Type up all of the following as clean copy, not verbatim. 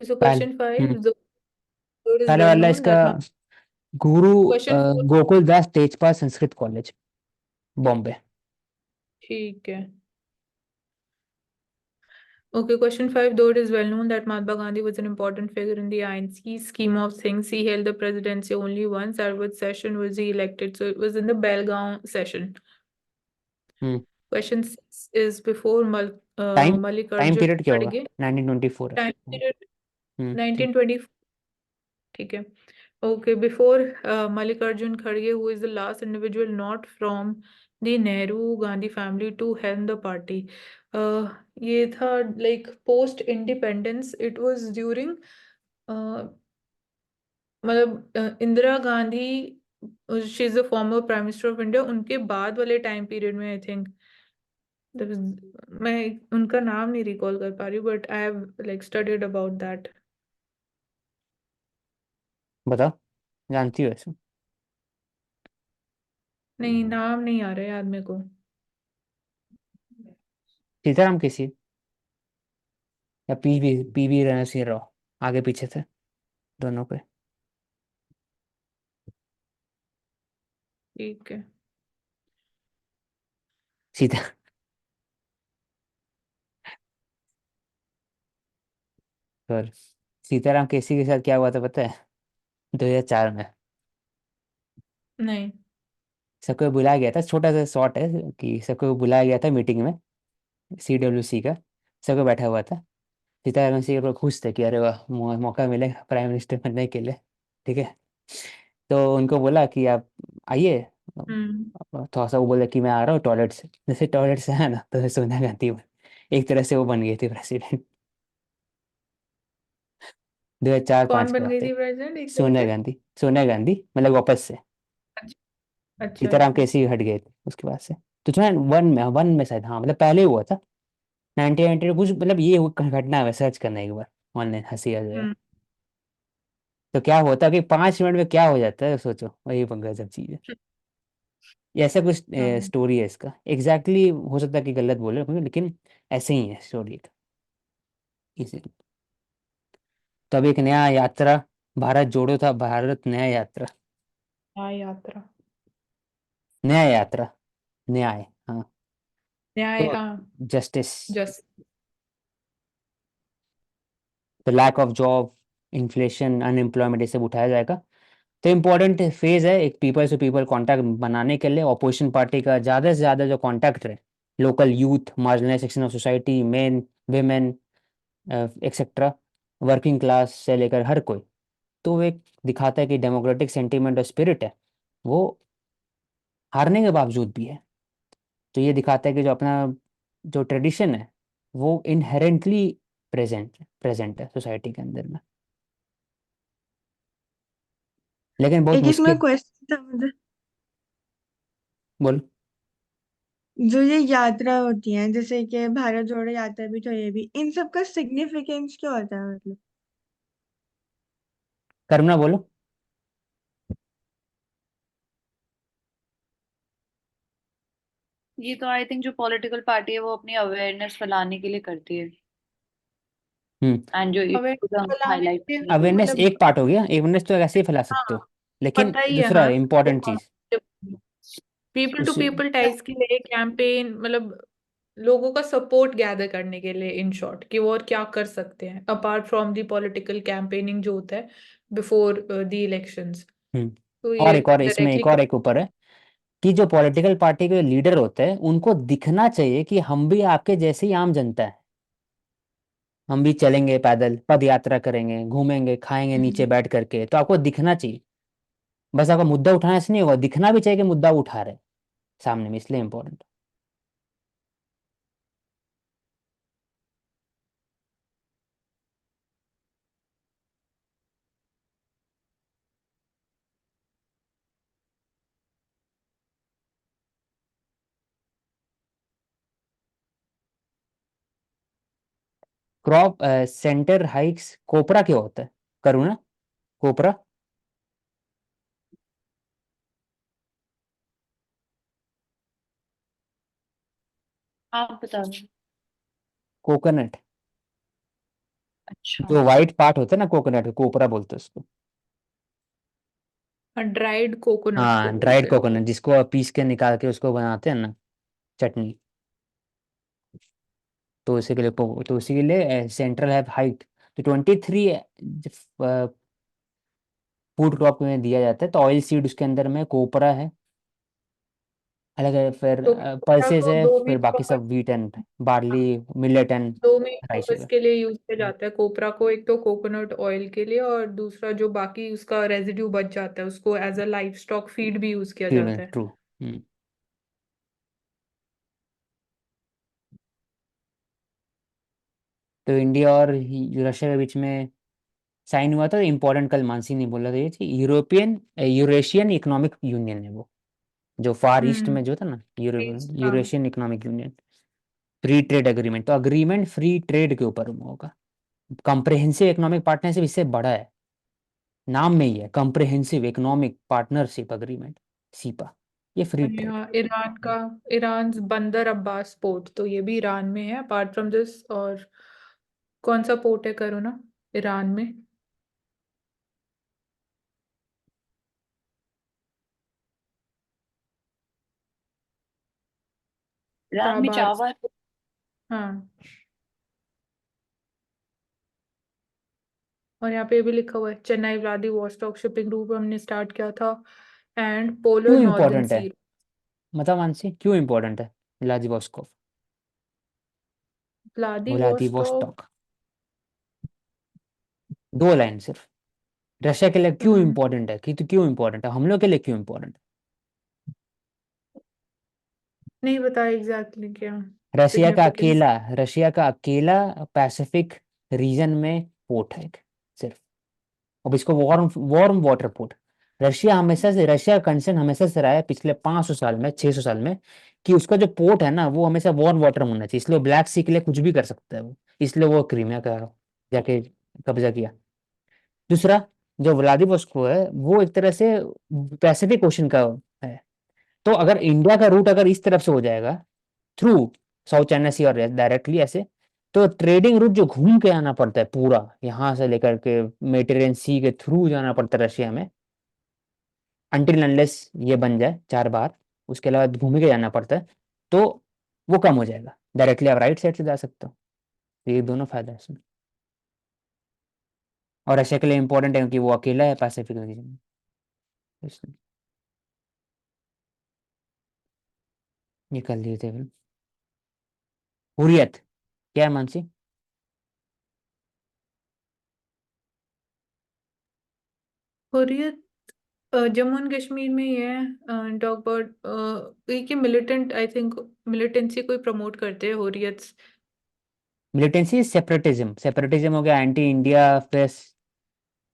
So पहले question five, hmm the word is पहले well वाला known इसका that my Guru question four. Gokul Das Tejpal Sanskrit college, Bombay. ठीक है. Okay, question five. Though it is well known that Mahatma Gandhi was an important figure in the INC scheme of things, he held the presidency only once. At which session was he elected? So it was in the Belgaum session. Hmm Question six is before time time Mallikarjun period क्या होगा? Kharge. 1924 है। Time period ठीक। 1920. ठीक है. Okay, before Mallikarjun Kharge, who is the last individual not from the Nehru Gandhi family to helm the party. ये था like post independence. It was during मतलब Indira Gandhi, she is the former prime minister of India, उनके बाद वाले time period में I think मैं उनका नाम नहीं रिकॉल कर पा रही हूँ, but I have like studied about that. बताओ, जानती हो ऐसे? नहीं, नाम नहीं आ रहा है याद मेरे को. सीताराम किसी, या पीवी रणसिंह राव, आगे पीछे थे दोनों के। ठीक है. सीता और सीताराम केसी के साथ क्या हुआ था पता है? 2004 में नहीं. सबको बुलाया गया था, छोटा सा शॉट है कि सबको बुलाया गया था मीटिंग में, CWC का। सबको बैठा हुआ था। सीताराम से लोग खुश थे कि अरे वाह, मौका मिलेगा प्राइम मिनिस्टर बनने के लिए। ठीक है। तो उनको बोला कि आप आइए। हम्म. थोड़ा सा वो बोला कि मैं आ रहा हूँ टॉयलेट से। जैसे टॉयलेट से है ना, तो सोनिया गांधी एक तरह से वो बन गई थी प्रेसिडेंट। 2004-5 कौन की बन गई बात है। थी प्रेसिडेंट एक तरह सोनिया से? गांधी, सोनिया गांधी मतलब वापस से। अच्छा. अच्छा सीताराम अच्छा. केसी हट गए थे उसके बाद से। तो जो है वन में शायद, हाँ मतलब पहले ही हुआ था 1990 कुछ, मतलब ये घटना है, सर्च करना एक बार ऑनलाइन, हंसी आ जाएगा। हम्म. तो क्या होता कि 5 मिनट में क्या हो जाता है सोचो, वही पंगा सब चीजें। ये ऐसा कुछ हाँ. स्टोरी है इसका, एग्जैक्टली हो सकता है कि गलत बोले होंगे, लेकिन ऐसे ही है स्टोरी का। इसी तो अब एक नया यात्रा, भारत जोड़ो था, भारत नया यात्रा। न्याय यात्रा. नया यात्रा, न्याय, हाँ। न्याय, तो हाँ. Justice, just. The lack of job, inflation, unemployment, ये सब उठाया जाएगा। तो इम्पोर्टेंट फेज है एक पीपल से पीपल कांटेक्ट बनाने के लिए। ऑपोजिशन पार्टी का ज़्यादा से ज़्यादा जो कांटेक्ट है, local youth, marginalise section of society, men, women, etcetera, working class से लेकर हर कोई। तो वो एक दिखाता है कि डेमोक्रेटिक सेंटीमेंट और स्पिरिट है, वो हारने के बावजूद भी है। तो ये दिखाता है कि जो अपना जो ट्रेडिशन है, वो इनहेरेंटली प्रेजेंट है सोसाइटी के अंदर में। लेकिन बहुत एक इसमें मुश्किल। क्वेश्चन था मुझे। बोल। जो ये यात्रा होती है, जैसे कि भारत जोड़ो यात्रा भी तो ये भी, इन सब का सिग्निफिकेंस क्या होता है मतलब? करुणा बोलो। ये तो आई थिंक जो पॉलिटिकल पार्टी है वो अपनी अवेयरनेस फैलाने के लिए करती है, हम्म एंड जो अवेयर इश्यूज फैलाने हाईलाइट के लिए किए नहीं, गए। अवेयरनेस मतलब. एक पार्ट हो गया, अवेयरनेस तो ऐसे ही फैला सकते हाँ, हो, लेकिन पता ही है. दूसरा हाँ. इंपॉर्टेंट चीज पीपल टू उस पीपल टाइज के लिए कैंपेन, मतलब लोगों का सपोर्ट गैदर करने के लिए, इन शॉर्ट, कि वो और क्या कर सकते हैं apart from the political campaigning जो होता है बिफोर द इलेक्शंस. तो और ये एक और इसमें डायरेक्टली. एक और एक ऊपर है कि जो पॉलिटिकल पार्टी के लीडर होते हैं उनको दिखना चाहिए कि हम भी आपके जैसे ही आम जनता है। हम भी चलेंगे पैदल, पद यात्रा करेंगे, घूमेंगे, खाएंगे नीचे बैठ करके, तो आपको दिखना चाहिए। बस आपका मुद्दा उठाने से नहीं होगा, दिखना भी चाहिए कि मुद्दा उठा रहे हैं सामने में, इसलिए इंपॉर्टेंट। क्रॉप सेंटर हाइक्स, कोपरा क्या होता है? करुणा, कोपरा, आप बता दो। कोकोनट। अच्छा। जो व्हाइट पार्ट होता है ना कोकोनट, कोपरा बोलते हैं उसको। ड्राइड कोकोनट को हाँ, ड्राइड बोलते हैं। कोकोनट, जिसको आप पीस के निकाल के उसको बनाते हैं ना चटनी। तो उसी के लिए तो उसी के लिए सेंट्रल है हाइट। तो 23 फूड क्रॉप में दिया जाता है। तो ऑयल सीड उसके अंदर में, कोपरा है अलग है, फिर तो कोकोरा पल्सेस को है, दो फिर मेन बाकी सब wheat and barley, millet and दो मेन राइस पर्पस वगैरह। के लिए यूज किया जाता है कोपरा को। एक तो कोकोनट ऑयल के लिए, और दूसरा जो बाकी उसका रेजिड्यू बच जाता है उसको as a livestock feed भी यूज किया फीड में, जाता है। ट्रू। तो इंडिया और रशिया के बीच में साइन हुआ था इम्पोर्टेंट, कल मानसी ने बोला था ये थी, यूरेशियन इकोनॉमिक यूनियन है वो, जो फार ईस्ट हम्म। में जो था ना, हाँ। Eurasian economic union. Free trade agreement, तो अग्रीमेंट फ्री ट्रेड के ऊपर होगा। कॉम्प्रिहेंसिव इकोनॉमिक पार्टनरशिप इससे बड़ा है, नाम में ही है comprehensive economic partnership agreement, cepa. ये फ्री और ट्रेड। यहाँ ईरान का, ईरान बंदर अब्बास पोर्ट, तो ये भी ईरान में है अपार्ट फ्रॉम दिस। और कौन सा पोर्ट है करो ना ईरान में? ईरान में ताबार। चावल। हाँ। और यहाँ पे भी लिखा हुआ है चेन्नई व्लादिवोस्टॉक शिपिंग रूट हमने स्टार्ट किया था, एंड पोलर क्यों नॉर्दर्न इम्पोर्टेंट है, सी। मतलब मानसी क्यों इम्पोर्टेंट है व्लादिवोस्टोक, व्लादिवोस्टॉक। व्लादिवोस्टॉक? दो लाइन सिर्फ। रशिया के लिए क्यों हम्म, इम्पोर्टेंट है, कि तो क्यों इम्पोर्टेंट है, हम लोग के लिए क्यों इम्पोर्टेंट नहीं बताया एग्जैक्टली क्या है? सिग्निफिकेंस। रशिया का अकेला पैसिफिक रीजन में पोर्ट है एक, सिर्फ। अब इसको warm warm water port. Russia का कंसर्न हमेशा से रहा है पिछले 500 साल में, 600 साल में, कि उसका जो पोर्ट है ना वो हमेशा वार्म वाटर में होना चाहिए, इसलिए ब्लैक सी के लिए कुछ भी कर सकता है वो, इसलिए वो क्रीमिया का जाके कब्जा किया। दूसरा, जो व्लादिवोस्टोक है वो एक तरह से पैसिफिक ओशन का है। तो अगर इंडिया का रूट अगर इस तरफ से हो जाएगा, थ्रू साउथ चाइना सी और डायरेक्टली ऐसे, तो ट्रेडिंग रूट जो घूम के आना पड़ता है पूरा, यहाँ से लेकर के मेडिटेरियन सी के थ्रू जाना पड़ता है रशिया में, अनटिल अनलेस ये बन जाए 4 बार, उसके अलावा घूम के जाना पड़ता है। तो वो कम हो जाएगा, डायरेक्टली आप राइट साइड से जा सकते हो। तो ये दोनों फायदा है इसमें। और रशिया के लिए इंपॉर्टेंट है क्योंकि वो अकेला है पैसिफिक रीजन में, इसलिए ये कर लिए थे फिर। हुर्रियत क्या है मानसी? हुर्रियत जम्मू एंड कश्मीर में ही है। टॉक अबाउट ये मिलिटेंट, आई थिंक मिलिटेंसी को प्रमोट करते हैं हुर्रियत। मिलिटेंसी सेपरेटिज्म, सेपरेटिज्म हो गया एंटी इंडिया, फिर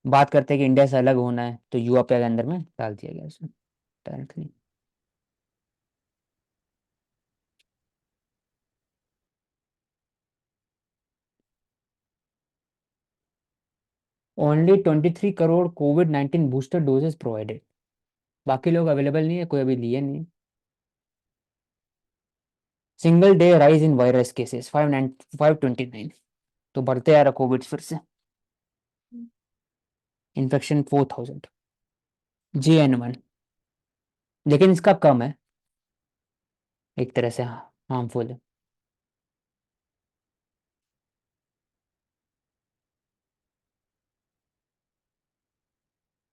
बात करते हैं कि इंडिया से अलग होना है, तो यूएपी के अंदर में डाल दिया गया इसमें डायरेक्टली। ओनली 23 करोड़ कोविड-19 बूस्टर डोजेस प्रोवाइडेड, बाकी लोग अवेलेबल नहीं है, कोई अभी लिए नहीं। Single day rise in virus cases 529, तो बढ़ते आ रहा कोविड फिर से। इन्फेक्शन 4000, JN1, लेकिन इसका कम है, एक तरह से हार्मफुल है।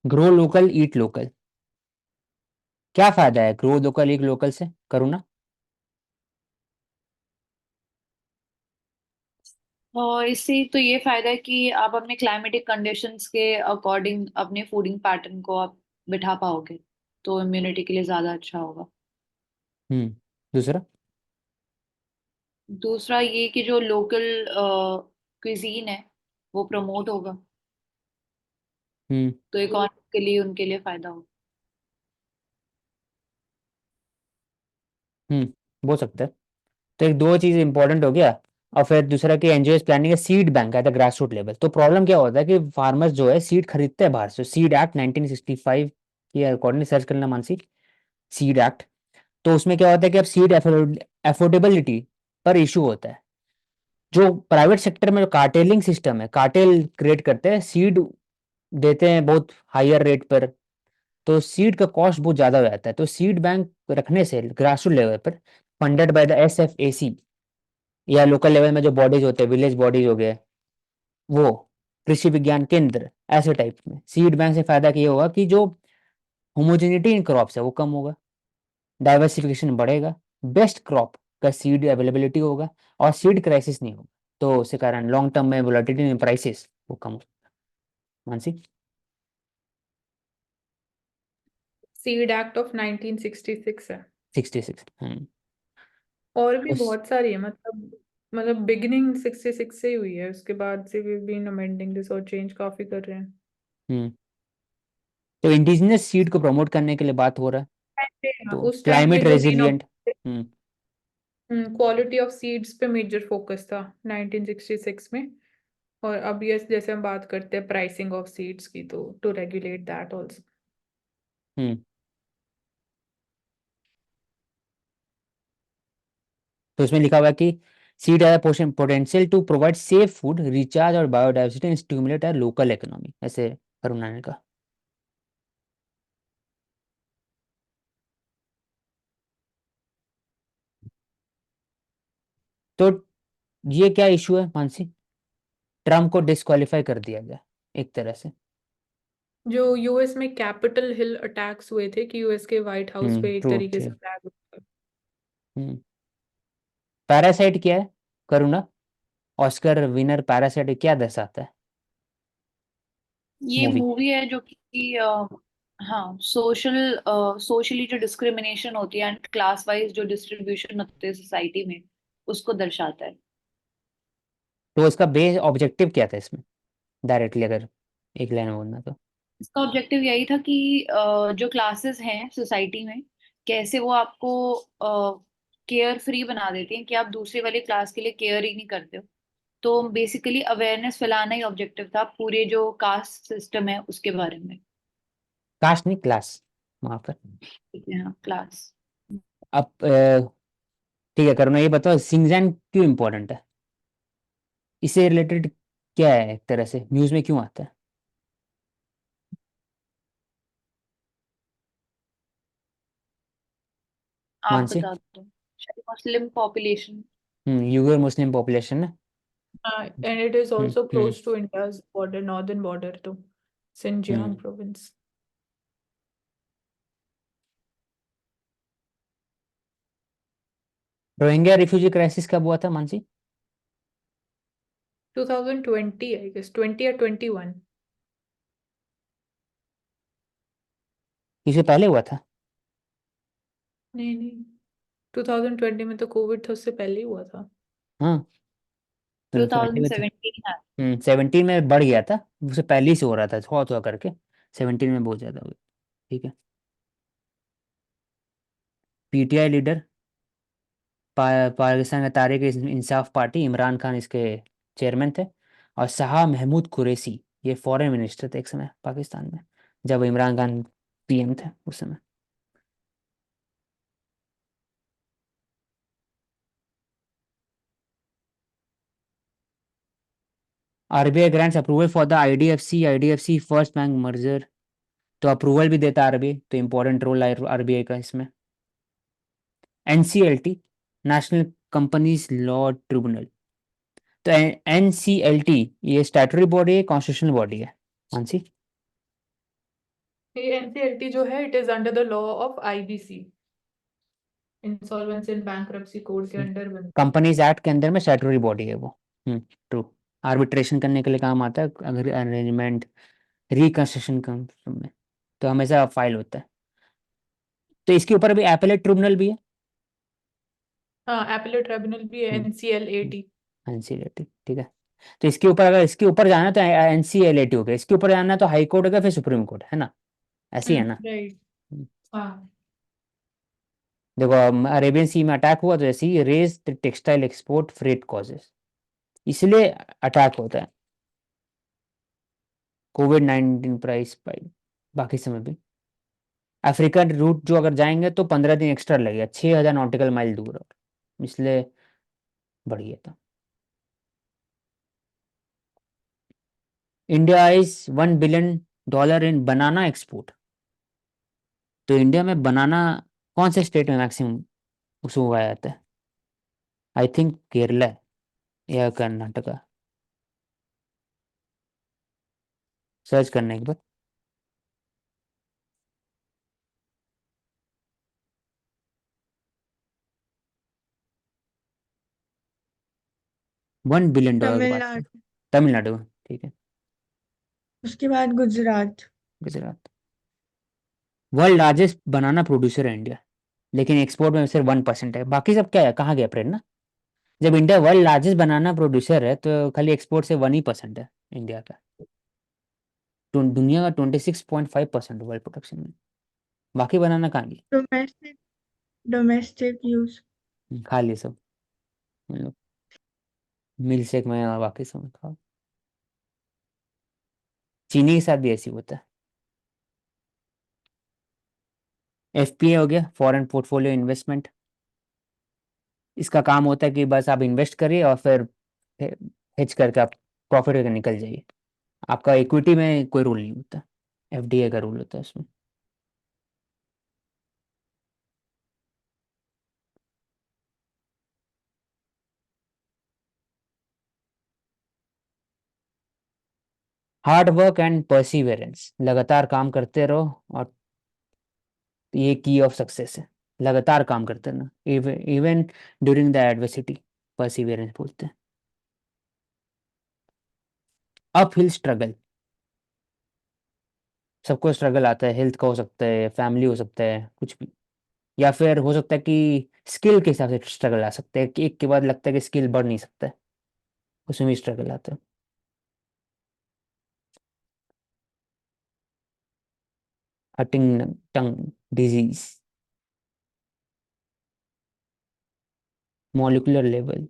ग्रो लोकल ईट लोकल, क्या फायदा है ग्रो लोकल ईट लोकल से, करूँ ना? और इससे तो ये फायदा है कि आप अपने क्लाइमेटिक कंडीशंस के अकॉर्डिंग अपने फूडिंग पैटर्न को आप बिठा पाओगे, तो इम्यूनिटी के लिए ज्यादा अच्छा होगा। दूसरा। दूसरा ये कि जो लोकल क्विजीन है वो प्रमोट होगा, हम्म तो इकोनॉमिकली उनके लिए फायदा होगा। बोल सकते हैं। तो एक दो चीज इंपॉर्टेंट हो गया। और फिर दूसरा कि एनजीओ प्लानिंग है seed bank at the grass root level. तो प्रॉब्लम क्या होता है कि फार्मर्स जो है सीड खरीदते हैं बाहर से, सीड एक्ट 1965 के अकॉर्डिंग सर्च करना मानसी, सीड एक्ट। तो उसमें क्या होता है कि अब सीड अफोर्डेबिलिटी पर इशू होता है। जो प्राइवेट सेक्टर में जो कार्टेलिंग सिस्टम है, कार्टेल क्रिएट करते हैं, सीड देते हैं बहुत हायर रेट पर, तो सीड का कॉस्ट बहुत ज़्यादा हो जाता है। तो सीड बैंक रखने से ग्रासरूट लेवल पर, फंडेड बाय द SFAC, या लोकल लेवल में जो बॉडीज होते हैं, विलेज बॉडीज हो गए, वो कृषि विज्ञान केंद्र, ऐसे टाइप में सीड बैंक से फायदा ये होगा कि जो होमोजेनिटी इन क्रॉप्स है वो कम होगा, डाइवर्सिफिकेशन बढ़ेगा, बेस्ट क्रॉप का सीड अवेलेबिलिटी होगा, और सीड क्राइसिस नहीं होगा। तो उसके कारण लॉन्ग टर्म में वोलेटिलिटी इन प्राइसेस वो कम होगा। मानसी। सीड एक्ट ऑफ 1966 है। 66। और भी उस बहुत सारी है, मतलब बिगिनिंग 66 से ही हुई है, उसके बाद से वी बीन अमेंडिंग दिस और चेंज काफी कर रहे हैं। हम्म तो इंडिजिनस सीड को प्रमोट करने के लिए बात हो रहा है, तो उस टाइम पे क्लाइमेट जो main resilient. Hmm quality of seeds पे मेजर फोकस था 1966 में। और अब ये जैसे हम बात करते हैं प्राइसिंग ऑफ सीड्स की, तो to regulate that also. Hmm तो इसमें लिखा हुआ है कि seed has potential to provide safe food, recharge और biodiversity and stimulate local economy, ऐसे करुणा ने कहा। तो ये क्या इशू है मानसी? ट्रम्प को डिस्क्वालीफाई कर दिया गया एक तरह से। जो यूएस में कैपिटल हिल अटैक्स हुए थे कि यूएस के व्हाइट हाउस पे एक ट्रू तरीके से ट्रू। अटैक हुआ। हम्म पैरासाइट क्या है करुणा? ऑस्कर विनर पैरासाइट क्या दर्शाता है ये मूवी? मूवी है जो कि हाँ, सोशली जो डिस्क्रिमिनेशन होती है एंड क्लास वाइज जो डिस्ट्रीब्यूशन होती है सोसाइटी में, उसको दर्शाता है। तो इसका बेस ऑब्जेक्टिव क्या था इसमें, डायरेक्टली अगर एक लाइन में बोलना तो? इसका ऑब्जेक्टिव यही था कि जो क्लासेस हैं सोसाइटी में, कैसे वो आपको केयर फ्री बना देती हैं कि आप दूसरे वाले क्लास के लिए केयर ही नहीं करते हो। तो बेसिकली अवेयरनेस फैलाना ही ऑब्जेक्टिव था पूरे जो कास्ट सिस्टम है उसके बारे में। कास्ट नहीं, क्लास वहां पर। ठीक है, हाँ, क्लास। अब ठीक है करुणा, ये बताओ सिंगजैन क्यों इम्पोर्टेंट है? इससे रिलेटेड क्या है, एक तरह से न्यूज में क्यों आता है? आप मानसी। बता दो। शायद Muslim population. Uyghur Muslim population है। And it is hmm also hmm close to India's border, northern border, तो Xinjiang hmm province. Rohingya refugee crisis कब हुआ था मानसी? 2020 आई गेस, 20 या 21। इससे पहले हुआ था? नहीं नहीं, 2020 में तो कोविड था, उससे पहले ही हुआ था। हाँ, तो 20 में था। 2017 है। 17 में बढ़ गया था, उससे पहले ही से हो रहा था थोड़ा थोड़ा करके, 17 में बहुत ज्यादा हो गया। ठीक है। PTI लीडर, पाकिस्तान का तारिक इंसाफ पार्टी, इमरान खान इसके चेयरमैन थे, और शाह महमूद कुरैशी ये फॉरेन मिनिस्टर थे एक समय पाकिस्तान में, जब इमरान खान PM थे उस समय। RBI grants approval for the IDFC first bank merger, तो अप्रूवल भी देता RBI, तो इम्पोर्टेंट रोल है RBI का इसमें। NCLT, national companies law tribunal, तो NCLT ये स्टैट्यूटरी बॉडी है, कॉन्स्टिट्यूशनल बॉडी है मानसी? ये एनसीएलटी जो है, it is under the law of IBC, insolvency and bankruptcy code के अंडर बनता है। कंपनीज एक्ट के अंदर में स्टैट्यूटरी बॉडी है वो। ट्रू। आर्बिट्रेशन करने के लिए काम आता है, अगर अरेंजमेंट रिकंस्ट्रक्शन का सब में, तो हमेशा फाइल होता है। तो इसके ऊपर अभी एपेलेट ट्रिब्यूनल भी है। हाँ, एपेलेट ट्राइब्यूनल भी है, एनसीएलएटी। NCLT, ठीक है। तो इसके ऊपर, अगर इसके ऊपर जाना है तो NCLAT हो गया, इसके ऊपर जाना है तो हाई कोर्ट होगा, फिर सुप्रीम कोर्ट, है ना? ऐसे ही है ना? राइट। हम्म। हाँ। देखो अरेबियन सी में अटैक हुआ, तो ऐसे ही raise textile export freight causes, इसलिए अटैक होता है। COVID-19 प्राइस स्पाइक, बाकी समय भी। अफ्रीकन रूट जो अगर जाएंगे तो 15 दिन एक्स्ट्रा लगेगा, 6,000 नॉटिकल माइल दूर है, इसलिए बढ़िया था। India is $1 billion in banana export. तो इंडिया में बनाना कौन से स्टेट में मैक्सिमम उसको उगाया जाता है? आई थिंक केरला है या कर्नाटका। सर्च करने के बाद $1 बिलियन की बात करें। तमिलनाडु, तमिलनाडु, ठीक है। उसके बाद गुजरात। गुजरात। वर्ल्ड लार्जेस्ट बनाना प्रोड्यूसर है इंडिया, लेकिन एक्सपोर्ट में सिर्फ 1% है। बाकी सब क्या है, कहाँ गया प्रेरणा? जब इंडिया वर्ल्ड लार्जेस्ट बनाना प्रोड्यूसर है तो खाली एक्सपोर्ट से 1% है इंडिया का। दुनिया का 26.5% वर्ल्ड प्रोडक्शन में। बाकी बनाना कहाँ गया? Domestic domestic use. खा लिए सब, मतलब मिल शेक में और बाकी सब खाओ। चीनी के साथ भी ऐसी होता है। एफपीए हो गया, फॉरेन पोर्टफोलियो इन्वेस्टमेंट। इसका काम होता है कि बस आप इन्वेस्ट करिए और फिर हेज करके आप प्रॉफिट करके निकल जाइए। आपका इक्विटी में कोई रोल नहीं होता, एफडीए का रोल होता है उसमें। हार्ड वर्क एंड परसिवेरेंस, लगातार काम करते रहो, और ये की ऑफ सक्सेस है। लगातार काम करते रहना, even during the adversity, perseverance बोलते हैं। अप हिल स्ट्रगल, सबको स्ट्रगल आता है। हेल्थ का हो सकता है, फैमिली हो सकता है, कुछ भी। या फिर हो सकता है कि स्किल के हिसाब से स्ट्रगल आ सकता है, कि एक के बाद लगता है कि स्किल बढ़ नहीं सकता है, उसमें भी स्ट्रगल आता है। Huntington disease, molecular level.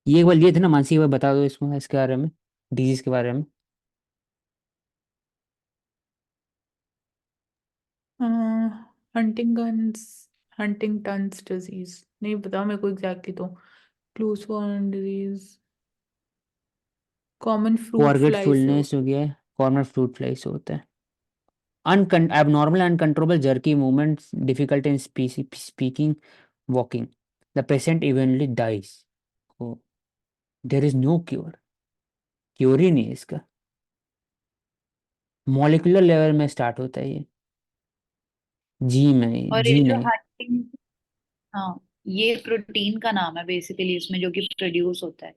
ये एक बार लिए थे ना मानसी, एक बार बता दो इसमें, इसके बारे में, डिजीज के बारे में। हंटिंगटन्स हंटिंगटन्स डिजीज नहीं पता मेरे को एग्जैक्टली। तो clues for disease, common fruit fly से फॉरगेटफुलनेस हो गया, कॉर्नर फ्रूट फ्लाई से होता है। Abnormal uncontrollable jerky movements, difficult in speaking, walking. The patient eventually dies. Oh, there is no cure. Cure ही नहीं है इसका। मॉलिक्यूलर लेवल में स्टार्ट होता है ये, जी में, और ये जी जो नहीं। हंटिंग, हाँ, ये प्रोटीन का नाम है बेसिकली इसमें जो कि प्रोड्यूस होता है।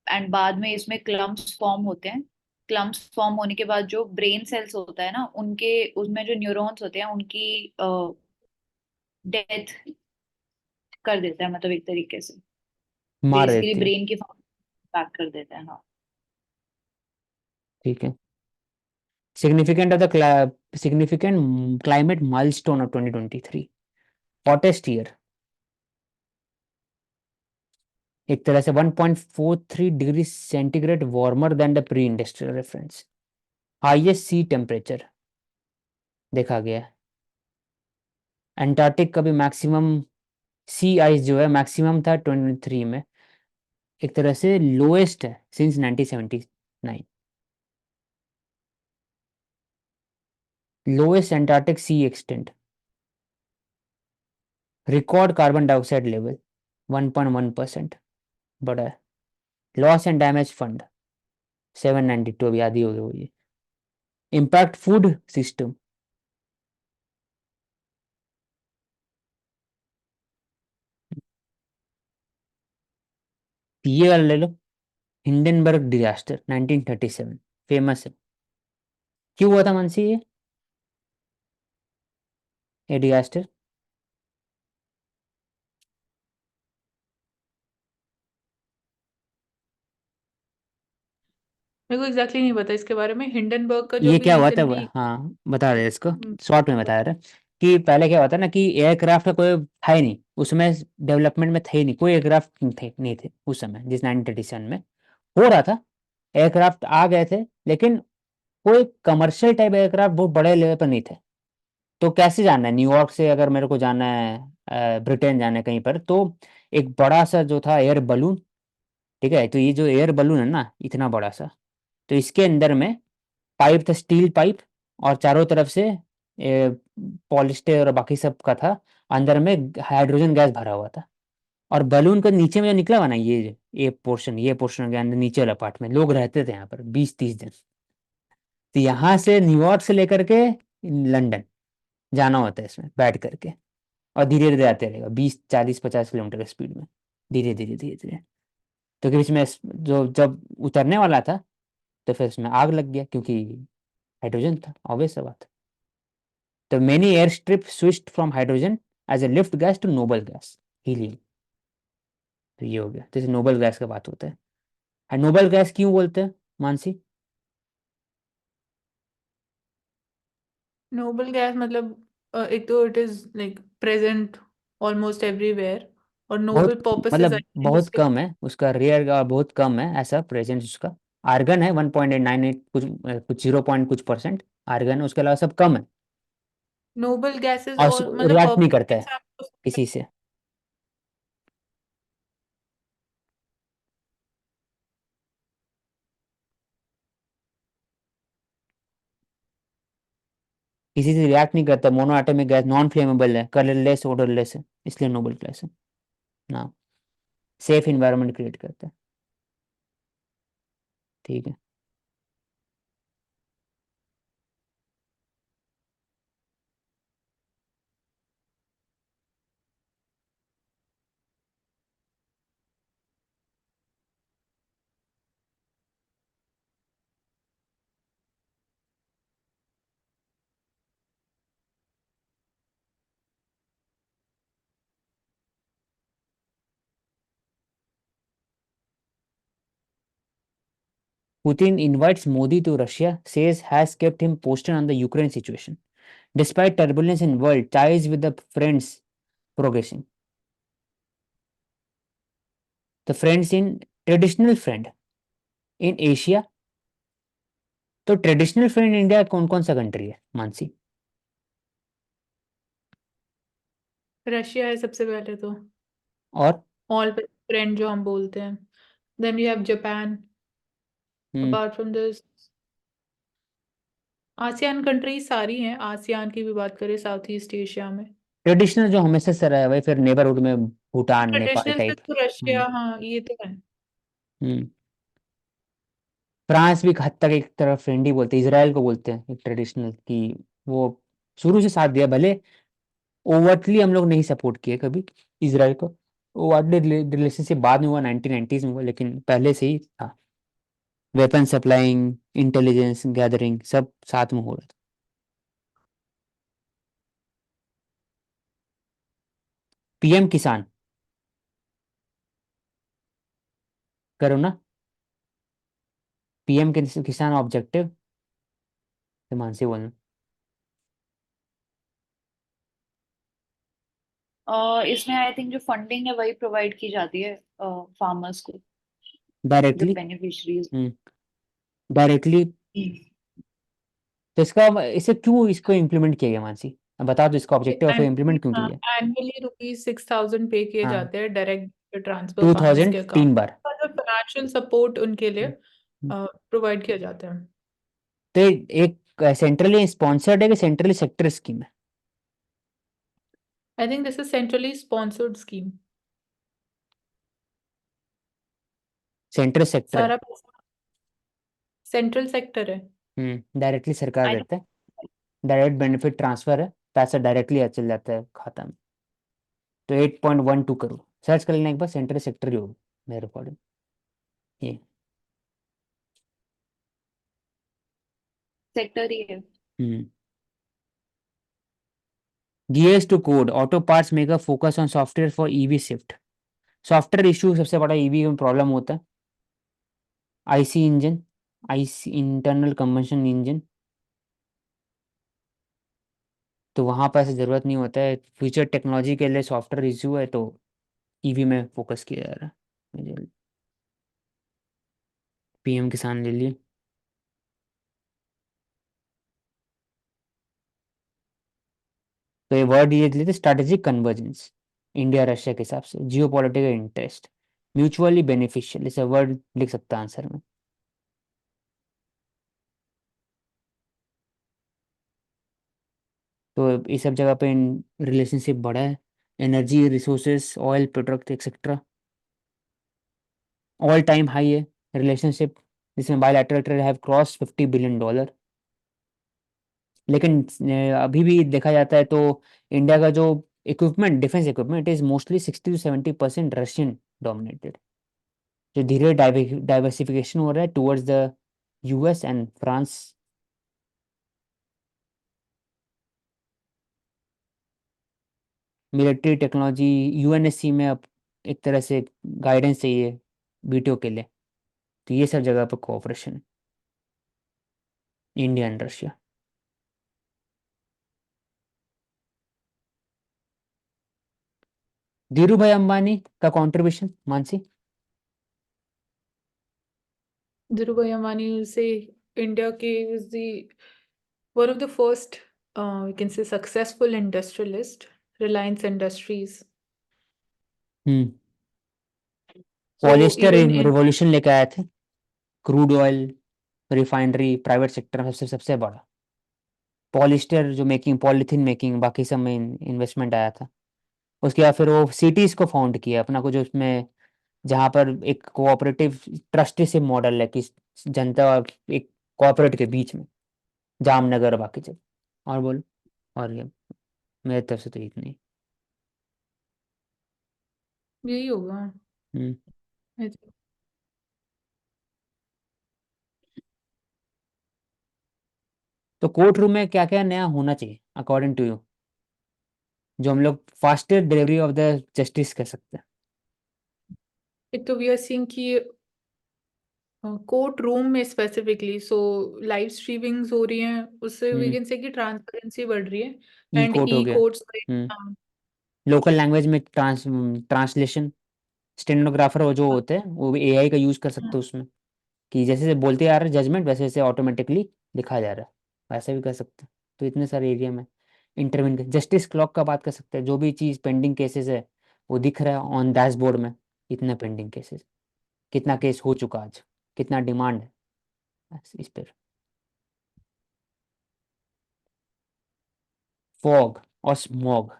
एंड बाद में इसमें क्लम्प्स फॉर्म होते हैं। क्लम्प्स फॉर्म होने के बाद जो ब्रेन सेल्स होता है ना, उनके उसमें जो न्यूरॉन्स होते हैं उनकी डेथ कर देता है, मतलब एक तरीके से मार बेसिकली देते हैं, ब्रेन की फंक्शन बैक कर देता है। हाँ। ठीक है। Significant of the significant climate milestone of 2023, hottest year. एक तरह से 1.43 degree centigrade warmer than the pre industrial reference. Highest sea temperature देखा गया है। एंटार्क्टिक का भी मैक्सिमम सी आइस जो है मैक्सिमम था 23 में, एक तरह से लोएस्ट है since 1979। Lowest Antarctic sea extent. Record carbon dioxide level 1.1%, बड़ा है। लॉस एंड डैमेज फंड 792, अभी आधी हो गई वो ये। इम्पैक्ट फूड सिस्टम, ये वाला ले लो। हिंडनबर्ग डिजास्टर 1937, फेमस है। क्यों हुआ था मानसी ये डिजास्टर? मेरे को एग्जैक्टली नहीं पता इसके बारे में। हिंडनबर्ग का जो ये अभी क्या हुआ था, रिसेंटली। हाँ बता रहे इसको, शॉर्ट में बता रहे कि पहले क्या होता ना कि एयरक्राफ्ट का कोई था ही नहीं उसमें, डेवलपमेंट में थे ही नहीं, कोई एयरक्राफ्ट थे नहीं थे उस समय, जिस 1937 में हो रहा था। एयरक्राफ्ट आ गए थे, लेकिन कोई कमर्शियल टाइप एयरक्राफ्ट बहुत बड़े लेवल पर नहीं थे। तो कैसे जाना है न्यूयॉर्क से, अगर मेरे को जाना है ब्रिटेन जाना है कहीं पर, तो एक बड़ा सा जो था एयर बलून, ठीक है, तो ये जो एयर बलून है ना इतना बड़ा सा, तो इसके अंदर में पाइप था, स्टील पाइप, और चारों तरफ से पॉलिस्टर और बाकी सब का था, अंदर में हाइड्रोजन गैस भरा हुआ था। और बलून का नीचे में जो निकला हुआ ना, ये पोर्शन के अंदर नीचे वाला पार्ट में लोग रहते थे यहाँ पर 20-30 दिन। तो यहाँ से न्यूयॉर्क से लेकर के लंदन जाना होता है इसमें बैठ करके, और धीरे धीरे आते रहेगा 20, 40, 50 किलोमीटर की स्पीड में, धीरे धीरे धीरे धीरे। तो फिर इसमें जो जब उतरने वाला था, तो फिर उसमें आग लग गया, क्योंकि हाइड्रोजन था, ऑब्वियस सा बात। तो many air strip switched from hydrogen as a lift gas to noble gas, helium. तो ये हो गया, जैसे नोबल गैस का बात होता है। नोबल गैस क्यों बोलते हैं मानसी? नोबल गैस मतलब एक तो it is like present almost everywhere, और बहुत, नोबल पर्पसेस आई मतलब थिंक बहुत उसके। कम है उसका, रेयर का बहुत कम है ऐसा प्रेजेंस उसका। आर्गन है 1.98 कुछ, कुछ 0 पॉइंट कुछ परसेंट आर्गन है, उसके अलावा सब कम है। नोबल गैसेस और और मतलब रिएक्ट नहीं पर्पस करता के है हिसाब से किसी से, किसी से रिएक्ट नहीं करता, mono atomic gas, non flammable है, कलरलेस ओडरलेस है, इसलिए नोबल गैस है ना। सेफ इन्वायरमेंट क्रिएट करता है, ठीक है। Putin invites Modi to Russia, says has kept him posted on the Ukraine situation. Despite turbulence in world, ties with the friends progressing. The friends in traditional friend in Asia, तो traditional friend India कौन कौन सा country है Mansi? Russia है सबसे पहले तो, और ऑल फ्रेंड जो हम बोलते हैं। Then we have Japan. Apart from this ASEAN countries सारी हैं, आसियान की भी बात करें साउथ ईस्ट एशिया में। ट्रेडिशनल जो हमेशा से रहा है भाई, फिर नेबरहुड में भूटान नेपाल ट्रेडिशनल से टाइप। तो रशिया, हाँ ये तो है। हम्म। फ्रांस भी एक हद तक एक तरफ फ्रेंड ही बोलते हैं, इसराइल को बोलते हैं एक ट्रेडिशनल की, वो शुरू से साथ दिया, भले ओवरटली हम लोग नहीं सपोर्ट किए कभी इसराइल को। ओवरटली रिलेशनशिप बाद में हुआ, 1990s में हुआ, लेकिन पहले से ही था। वेपन सप्लाइंग, इंटेलिजेंस गैदरिंग सब साथ में हो रहा था। पीएम किसान करो ना, पीएम किसान ऑब्जेक्टिव, मानसी बोलना। इसमें आई थिंक जो फंडिंग है वही प्रोवाइड की जाती है फार्मर्स को, जो डायरेक्टली। बेनिफिशरीज। हम्म। डायरेक्टली। तो इसका, इसे क्यों इसको इम्प्लीमेंट किया गया मानसी? अब बता दो, इसका ऑब्जेक्टिव और फिर एनुअली, इम्प्लीमेंट क्यों हाँ किया गया? एनुअली ₹6,000 पे किए हाँ, जाते हैं डायरेक्ट ट्रांसफर फार्मर्स 2000 के अकाउंट। 3 बार। फाइनेंशियल सपोर्ट उनके लिए हम्म। हम्म। प्रोवाइड किया जाता है। तो एक सेंट्रली स्पॉन्सर्ड है कि सेंट्रली सेक्टर स्कीम है? I think this is centrally sponsored scheme. Central sector है। सारा पैसा सेंट्रल सेक्टर है। डायरेक्टली सरकार आई देता है, डायरेक्ट बेनिफिट ट्रांसफर है, पैसा डायरेक्टली चल जाता है खाता में। तो 8.12 करोड़, सर्च कर लेना एक बार, सेंट्रल सेक्टर जो होगा मेरे अकॉर्डिंग ये। सेक्टर ही है। Hmm. Gears to code, auto parts maker focus on software for EV shift. Software issue सबसे बड़ा ईवी में प्रॉब्लम होता है। IC engine, IC internal combustion engine, तो वहाँ पर ऐसे ज़रूरत नहीं होता है, फ्यूचर टेक्नोलॉजी के लिए सॉफ्टवेयर इशू है, तो ईवी में फोकस किया जा रहा है। पीएम किसान ले लिए। तो ये वर्ड ये लेते स्ट्रैटेजिक कन्वर्जेंस, इंडिया रशिया के हिसाब से, जियो पॉलिटिकल इंटरेस्ट, म्यूचुअली बेनिफिशियल, इसे वर्ड लिख सकता है आंसर में। तो इस सब जगह पे रिलेशनशिप बढ़ा है, energy resources oil product etcetera all time high है रिलेशनशिप, जिसमें bilateral trade have cross $50 billion. लेकिन अभी भी देखा जाता है तो इंडिया का जो equipment, defence equipment is mostly 60 to 70% Russian dominated, जो धीरे डाइवर्सिफिकेशन हो रहा है towards the US and France. Military technology, UNSC में अब एक तरह से गाइडेंस चाहिए वीटो के लिए, तो ये सब जगह पर cooperation India and Russia. Dhiru भाई अंबानी का contribution, Mansi. Dhirubhai Ambani say India is the one of the first, we can say, successful industrialist, Reliance Industries. Hmm So polyester even in revolution लेके आए थे, crude oil refinery private sector में सबसे सबसे बड़ा polyester जो मेकिंग, पॉलिथीन मेकिंग, बाकी सब में इन्वेस्टमेंट आया था। उसके बाद फिर वो सिटीज को फाउंड किया अपना कुछ उसमें, जहाँ पर एक कोऑपरेटिव ट्रस्टीशिप मॉडल है कि जनता और एक कॉर्पोरेट के बीच में, जामनगर और बाकी जगह। और बोलो, और ये मेरे तरफ से तो इतनी। यही होगा। हम्म I think. तो कोर्ट रूम में क्या क्या नया होना चाहिए अकॉर्डिंग टू यू, जो हम लोग faster delivery of the justice कह सकते हैं? एक तो वी आर सीइंग कि कोर्ट रूम में स्पेसिफिकली सो लाइव स्ट्रीमिंग्स हो रही हैं, उससे वी हम्म कैन से कि ट्रांसपेरेंसी बढ़ रही है ई एंड कोर्ट हो ई गया। कोर्ट्स। लोकल लैंग्वेज में ट्रांसलेशन, स्टेनोग्राफर वो जो होते हैं वो भी एआई का यूज कर सकते हैं उसमें, कि जैसे जैसे बोलते आ रहा है जजमेंट वैसे वैसे ऑटोमेटिकली लिखा जा रहा है, वैसे भी कर सकते हैं। तो इतने सारे एरिया में इंटरविन कर, जस्टिस क्लॉक का बात कर सकते हैं, जो भी चीज़ पेंडिंग केसेस है वो दिख रहा है ऑन डैशबोर्ड में, इतने पेंडिंग केसेस, कितना केस हो चुका आज, कितना डिमांड है, बस इस पर। फॉग और स्मॉग,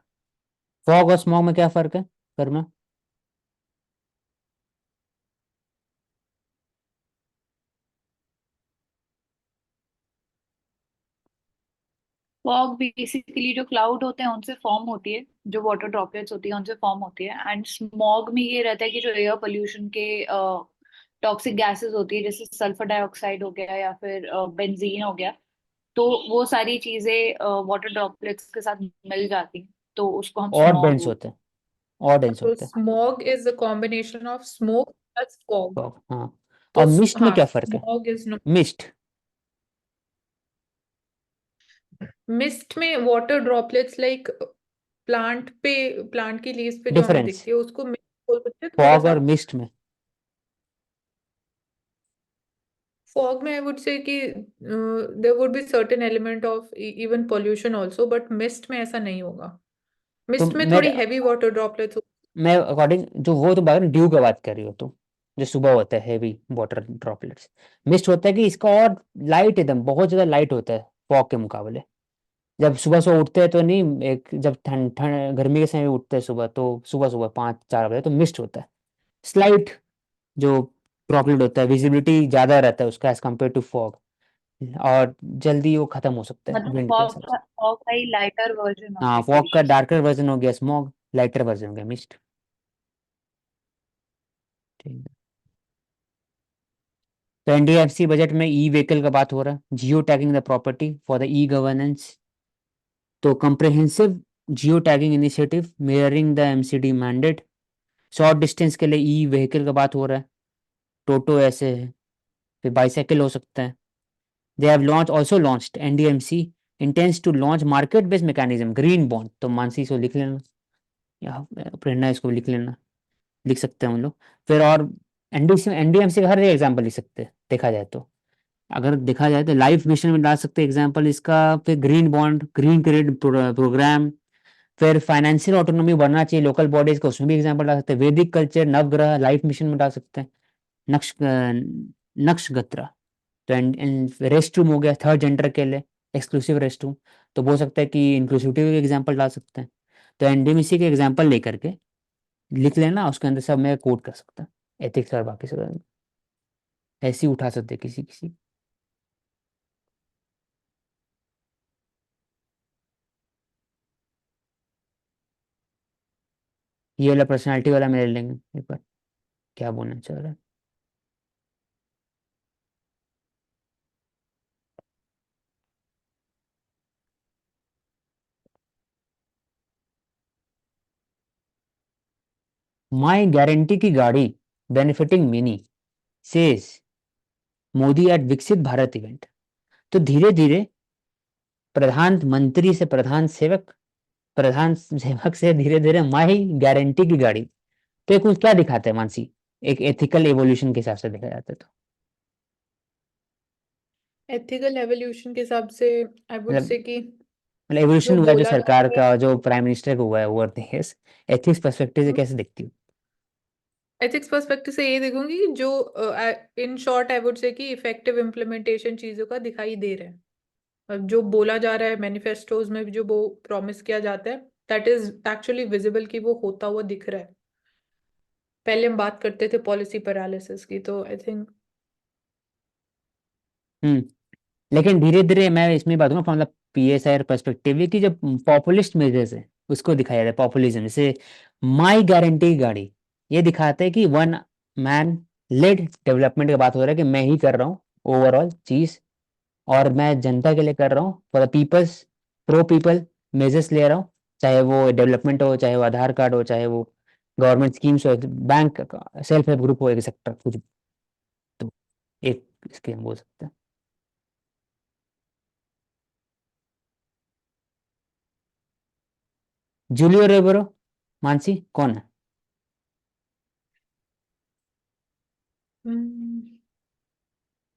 फॉग और स्मॉग में क्या फ़र्क है करना? फॉग बेसिकली जो क्लाउड होते हैं उनसे फॉर्म होती है, जो वाटर ड्रॉपलेट्स होती है उनसे फॉर्म होती है। एंड स्मॉग में ये रहता है कि जो एयर पोल्यूशन के टॉक्सिक गैसेस होती है, जैसे सल्फर डाइऑक्साइड हो गया या फिर बेंजीन हो गया, तो वो सारी चीजें वाटर ड्रॉपलेट्स के साथ मिल जाती हैं, तो उसको हम और स्मॉग डेंस बोलते होते हैं, और डेंस तो होते हैं smog is a combination of smoke plus fog. Fog. हाँ, तो और मिस्ट में हाँ, क्या फ़र्क है? Smog is not. Mist, mist में वाटर ड्रॉपलेट्स लाइक प्लांट की लीव्स पे जो हमें डिफरेंस दिखती है उसको मिस्ट बोल सकते हैं थोड़ा फॉग सा। और मिस्ट में? फॉग में आई would say that there would be certain element of even pollution also, but mist में ऐसा नहीं होगा। तो मिस्ट में मैं थोड़ी हैवी वाटर ड्रॉपलेट्स। मैं अकॉर्डिंग जो वो तो बात ड्यू की बात कर रही हो तो, जो सुबह होता है हैवी वाटर ड्रॉपलेट्स, मिस्ट होता है कि इसका और लाइट, एकदम बहुत ज़्यादा लाइट होता है फॉग के मुकाबले। जब सुबह सुबह उठते हैं तो नहीं, एक जब ठंड ठंड गर्मी के समय उठते हैं सुबह, तो सुबह सुबह 5-4 बजे तो मिस्ट होता है, स्लाइट जो ड्रॉपलेट होता है, विजिबिलिटी ज़्यादा रहता है उसका एज कम्पेयर टू फॉग, और जल्दी वो खत्म हो सकता है मतलब विंड के फॉग हिसाब का से। फॉग का ही लाइटर वर्जन हो हाँ, गया फॉग कोई का चीज। डार्कर वर्जन हो गया स्मॉग, लाइटर वर्जन हो गया मिस्ट। ठीक है। तो एनडीएफसी बजट में ई व्हीकल का बात हो रहा है, geo tagging the property for the e governance, तो comprehensive geo tagging initiative mirroring the MCD mandate, short distance के लिए ई व्हीकल का बात हो रहा है, टोटो ऐसे है, फिर बाईसाइकिल हो सकता है। They have launch also launched NDMC intense to launch market based mechanism green bond, तो मानसी इसको लिख लेना या प्रेरणा इसको भी लिख लेना, लिख सकते हैं हम लोग। फिर और एनडीसी एनडीएमसी का हर एग्जाम्पल लिख सकते हैं देखा जाए तो, अगर देखा जाए तो लाइफ मिशन में डाल सकते हैं एग्जाम्पल इसका, फिर green bond, green credit programme, फिर फाइनेंशियल ऑटोनॉमी बढ़ना चाहिए लोकल बॉडीज को, उसमें भी एग्जाम्पल डाल सकते हैं। वैदिक कल्चर, नवग्रह, लाइफ मिशन में डाल सकते हैं। नक्श नक्शगत्र। तो रेस्ट रूम हो गया थर्ड जेंडर के लिए, एक्सक्लूसिव रेस्ट रूम। तो बोल सकते हैं कि इंक्लूसिविटी के एग्जाम्पल डाल सकते हैं। तो एनडीएमसी के एग्जाम्पल लेकर के लिख लेना, उसके अंदर सब मैं कोट कर सकता हूँ, एथिक्स और बाकी सब ऐसे ही उठा सकते हैं किसी किसी। ये वाला पर्सनैलिटी वाला मेरे लेंगे एक बार, क्या बोलना चाह रहा है। माई गारंटी की गाड़ी benefiting many says Modi at Viksit Bharat event. तो धीरे धीरे प्रधानमंत्री से प्रधान सेवक से धीरे धीरे माई गारंटी की गाड़ी। तो ये कुछ क्या दिखाते हैं मानसी, एक एथिकल एवोल्यूशन के हिसाब से देखा जाता है तो। एथिकल एवोल्यूशन के हिसाब से आई वुड मतलब से कि मतलब जो एवोल्यूशन हुआ है जो बोला जा सरकार रहा है, का, जो प्राइम मिनिस्टर का हुआ है over the years, ethics perspective से कैसे दिखती हूँ। एथिक्स पर्सपेक्टिव से ये देखूंगी कि जो in short I would say कि इफेक्टिव इम्प्लीमेंटेशन चीजों का दिखाई दे रहा है। अब जो बोला जा रहा है मैनिफेस्टोज में भी जो वो प्रॉमिस किया जाता है, दैट इज एक्चुअली विजिबल कि वो होता हुआ दिख रहा है। पहले हम बात करते थे पॉलिसी पैरालिसिस की, तो आई थिंक हम्म। लेकिन धीरे धीरे मैं इसमें बात करूँ मतलब पीएसआई पर्सपेक्टिव की जो पॉपुलिस्ट मेजर्स है उसको दिखाया जाता है, पॉपुलिज्म। जैसे माई गारंटी गाड़ी, ये दिखाते हैं कि वन मैन लेड डेवलपमेंट की बात हो रहा है कि मैं ही कर रहा हूँ ओवरऑल चीज, और मैं जनता के लिए कर रहा हूँ for the peoples, pro people measures ले रहा हूँ। चाहे वो डेवलपमेंट हो, चाहे वो आधार कार्ड हो, चाहे वो गवर्नमेंट स्कीम्स हो, बैंक, सेल्फ हेल्प ग्रुप हो, एक सेक्टर कुछ भी। तो एक इसके हम बोल सकते हैं। जूलियो रेबरो, मानसी कौन है।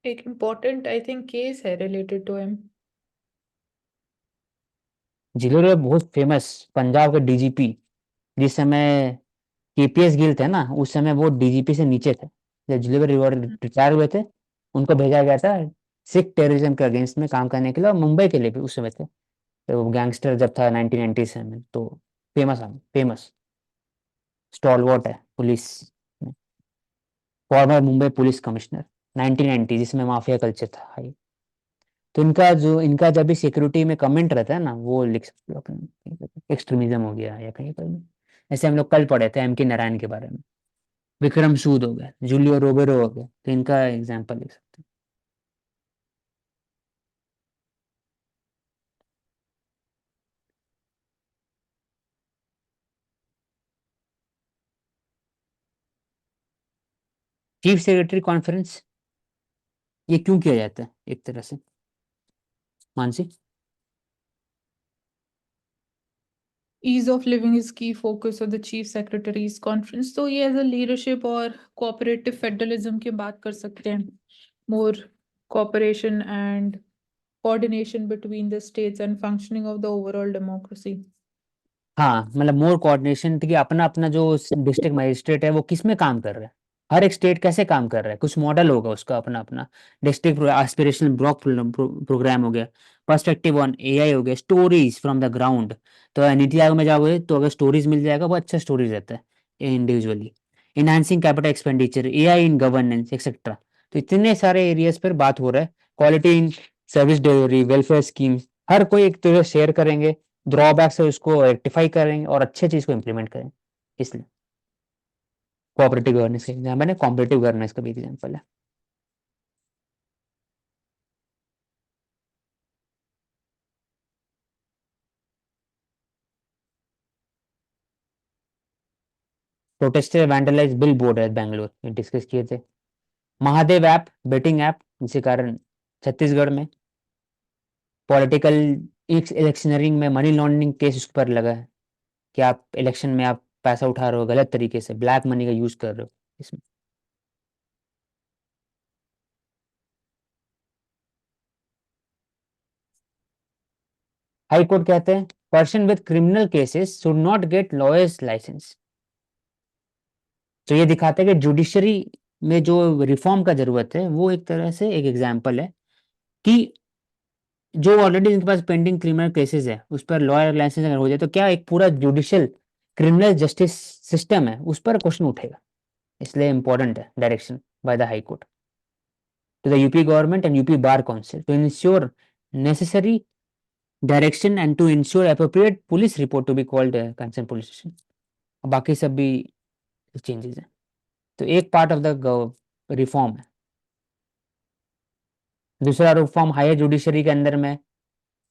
एक इम्पोर्टेंट आई थिंक केस है रिलेटेड टू हिम। जूलियो रेबरो बहुत फेमस पंजाब के डीजीपी, जिस समय केपीएस गिल थे ना उस समय वो डीजीपी से नीचे थे। जब जूलियो रेबरो रिटायर हुए थे, उनको भेजा गया था सिख टेररिज्म के अगेंस्ट में काम करने के लिए, और मुंबई के लिए भी उस समय थे। तो वो गैंगस्टर जब था 1990 में, तो फेमस फेमस स्टॉलवर्ट है police, farmer Mumbai police commissioner 1990, जिसमें माफिया कल्चर था हाई। तो इनका जब भी सिक्योरिटी में कमेंट रहता है ना, वो लिख सकते हो अपने, एक्सट्रीमिज्म हो गया या कहीं पर भी। ऐसे हम लोग कल पढ़े थे एम के नारायण के बारे में, विक्रम सूद हो गया, जूलियो रोबेरो हो गया, तो इनका एग्जाम्पल लिख सकते हैं। चीफ सेक्रेटरी कॉन्फ्रेंस, ये क्यों किया जाता है एक तरह से Mansi. Ease of living is key focus of the chief secretaries conference. तो ये एज अ लीडरशिप और कोऑपरेटिव फेडरलिज्म की बात कर सकते हैं। मोर cooperation and coordination between the states and functioning of the overall democracy. हाँ मतलब मोर कोऑर्डिनेशन कि अपना अपना जो डिस्ट्रिक्ट मजिस्ट्रेट है वो किस में काम कर रहा है, हर एक स्टेट कैसे काम कर रहा है, कुछ मॉडल होगा उसका अपना अपना। डिस्ट्रिक्ट एस्पिरेशनल ब्लॉक प्रोग्राम हो गया, पर्सपेक्टिव ऑन एआई हो गया, स्टोरीज फ्रॉम द ग्राउंड। तो नीति आयोग में जाओगे तो अगर स्टोरीज मिल जाएगा, वो अच्छा स्टोरीज रहता है individually. Enhancing capital expenditure, AI in governance etcetera. तो इतने सारे एरियाज पर बात हो रहा है। Quality in service delivery, welfare schemes, हर कोई एक तरह शेयर करेंगे, ड्रॉबैक्स है उसको रेक्टिफाई करेंगे और अच्छे चीज को इम्प्लीमेंट करें। इसलिए कोऑपरेटिव गवर्नेंस का एग्जाम्पल है, कॉम्पिटिटिव गवर्नेंस का भी एग्जाम्पल है। प्रोटेस्टेड वैंडलाइज बिल बोर्ड है बैंगलोर, ये डिस्कस किए थे। महादेव ऐप, बेटिंग ऐप, जिसके कारण छत्तीसगढ़ में पॉलिटिकल इलेक्शनरिंग में मनी लॉन्ड्रिंग केस उस पर लगा है कि आप इलेक्शन में आप पैसा उठा रहे हो गलत तरीके से, ब्लैक मनी का यूज कर रहे हो इसमें। हाई कोर्ट कहते हैं person with criminal cases should not get lawyers license. तो ये दिखाता है कि जुडिशरी में जो रिफॉर्म का जरूरत है वो एक तरह से एक एग्जाम्पल है कि जो ऑलरेडी इनके पास पेंडिंग क्रिमिनल केसेस है उस पर लॉयर लाइसेंस अगर हो जाए तो क्या एक पूरा जुडिशियल क्रिमिनल जस्टिस सिस्टम है उस पर क्वेश्चन उठेगा। इसलिए इंपॉर्टेंट है direction by the high court to the UP government and UP Bar Council to ensure necessary direction and to ensure appropriate police report to be called concerned police station। बाकी सब भी changes हैं। तो एक part of the reform है। दूसरा reform higher judiciary के अंदर में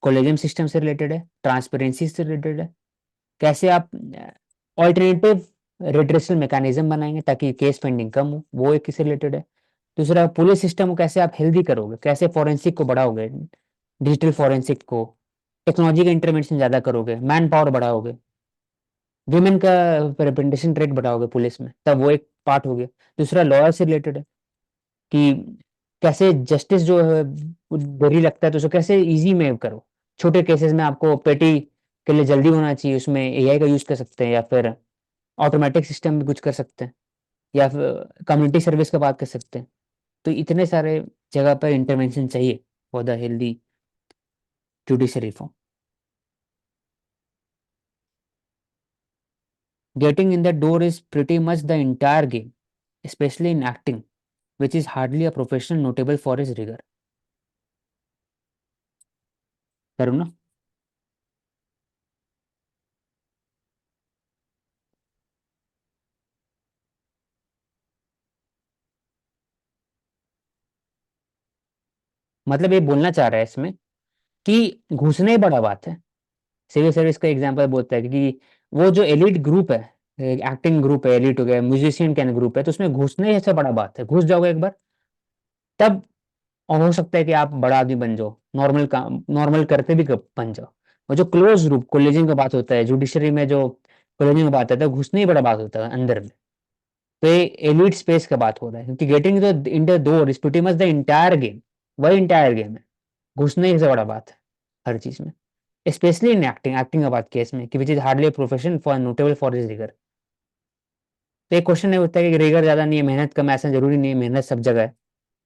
कोलेजियम सिस्टम से रिलेटेड है, ट्रांसपेरेंसी से रिलेटेड है। कैसे आप ऑल्टरनेटिव रिड्रेसल मैकेनिज्म बनाएंगे ताकि केस पेंडिंग कम हो, वो एक इससे रिलेटेड है। दूसरा पुलिस सिस्टम को कैसे आप हेल्दी करोगे, कैसे फॉरेंसिक को बढ़ाओगे, डिजिटल फॉरेंसिक को, टेक्नोलॉजी का इंटरवेंशन ज़्यादा करोगे, मैन पावर बढ़ाओगे, विमेन का रिप्रेजेंटेशन रेट बढ़ाओगे पुलिस में, तब वो एक पार्ट हो गया। दूसरा लॉयर से रिलेटेड है कि कैसे जस्टिस जो है देरी लगता है तो उसको कैसे इजी में करो। छोटे केसेस में आपको पेटी के लिए जल्दी होना चाहिए, उसमें एआई का यूज़ कर सकते हैं या फिर ऑटोमेटिक सिस्टम भी कुछ कर सकते हैं या फिर कम्युनिटी सर्विस का बात कर सकते हैं। तो इतने सारे जगह पर इंटरवेंशन चाहिए for the healthy judiciary reform. Getting in the door is pretty much the entire game, especially in acting, which is hardly a profession notable for its rigor। करूँ ना? मतलब ये बोलना चाह रहा है इसमें कि घुसना ही बड़ा बात है। सिविल सर्विस का एग्जांपल बोलता है कि वो जो एलिट ग्रुप है, एक्टिंग ग्रुप है, एलिट हो गया, म्यूजिशियन का ग्रुप है, तो उसमें घुसना ही ऐसा बड़ा बात है। घुस जाओगे एक बार तब और हो सकता है कि आप बड़ा आदमी बन जाओ, नॉर्मल काम नॉर्मल करते भी बन जाओ। और जो क्लोज ग्रुप कोलिजन का बात होता है जुडिशरी में, जो कोलिजन का बात होता है, घुसना ही बड़ा बात होता है अंदर में। तो ये एलिट स्पेस का बात हो रहा है क्योंकि getting the in the door is pretty much the entire game. वही इंटायर गेम है, घुसना ही सबसे बड़ा बात है हर चीज में, स्पेशली इन एक्टिंग। एक्टिंग का बात किया इसमें कि which is hardly profession for notable for is rigour. तो एक क्वेश्चन नहीं होता है कि रिगर ज्यादा नहीं है, मेहनत कम, ऐसा जरूरी नहीं है, मेहनत सब जगह है।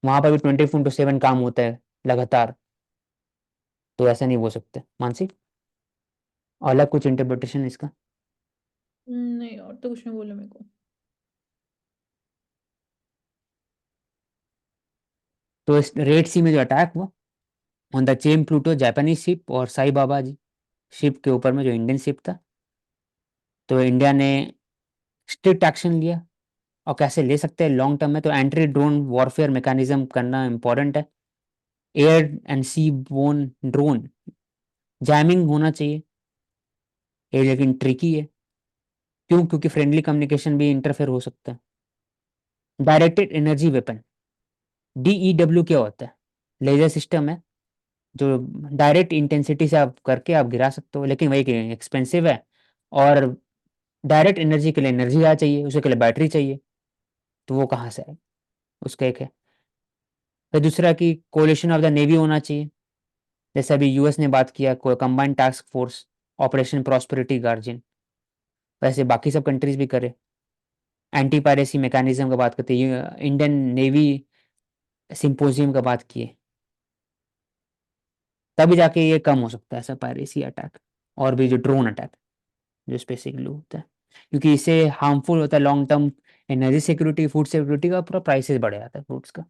वहां पर भी 24/7 काम होता है लगातार, तो ऐसा नहीं बोल सकते। मानसी, अलग कुछ इंटरप्रिटेशन इसका? नहीं, और तो कुछ नहीं बोला मेरे को। तो इस रेड सी में जो अटैक हुआ on the Chem Pluto Japanese ship और साई बाबा जी शिप के ऊपर में जो इंडियन शिप था, तो इंडिया ने स्ट्रिक्ट एक्शन लिया। और कैसे ले सकते हैं लॉन्ग टर्म में, तो एंटी ड्रोन वॉरफेयर मैकेनिज्म करना इंपॉर्टेंट है। Air and sea borne drone jamming होना चाहिए। ये लेकिन ट्रिकी है, क्यों? क्योंकि फ्रेंडली कम्युनिकेशन भी इंटरफेयर हो सकता है। डायरेक्टेड एनर्जी वेपन, DEW क्या होता है? लेजर सिस्टम है जो डायरेक्ट इंटेंसिटी से आप करके आप गिरा सकते हो, लेकिन वही एक्सपेंसिव है। और डायरेक्ट एनर्जी के लिए एनर्जी आ चाहिए, उसके लिए बैटरी चाहिए, तो वो कहाँ से आए? उसका एक है। फिर दूसरा कि कोलिशन ऑफ द नेवी होना चाहिए, जैसे अभी यूएस ने बात किया combined task force operation prosperity guardian, वैसे बाकी सब कंट्रीज भी करे। एंटी पायरेसी मैकेनिज्म का बात करते हैं, इंडियन नेवी सिंपोजियम का बात किए, तभी जाके ये कम हो सकता है ऐसा पायरेसी अटैक और भी जो ड्रोन अटैक जो स्पेसिफिकली होता है, क्योंकि इससे हार्मफुल होता है long term energy security, food security का, पूरा प्राइसेस बढ़ जाता है फ्रूट्स का।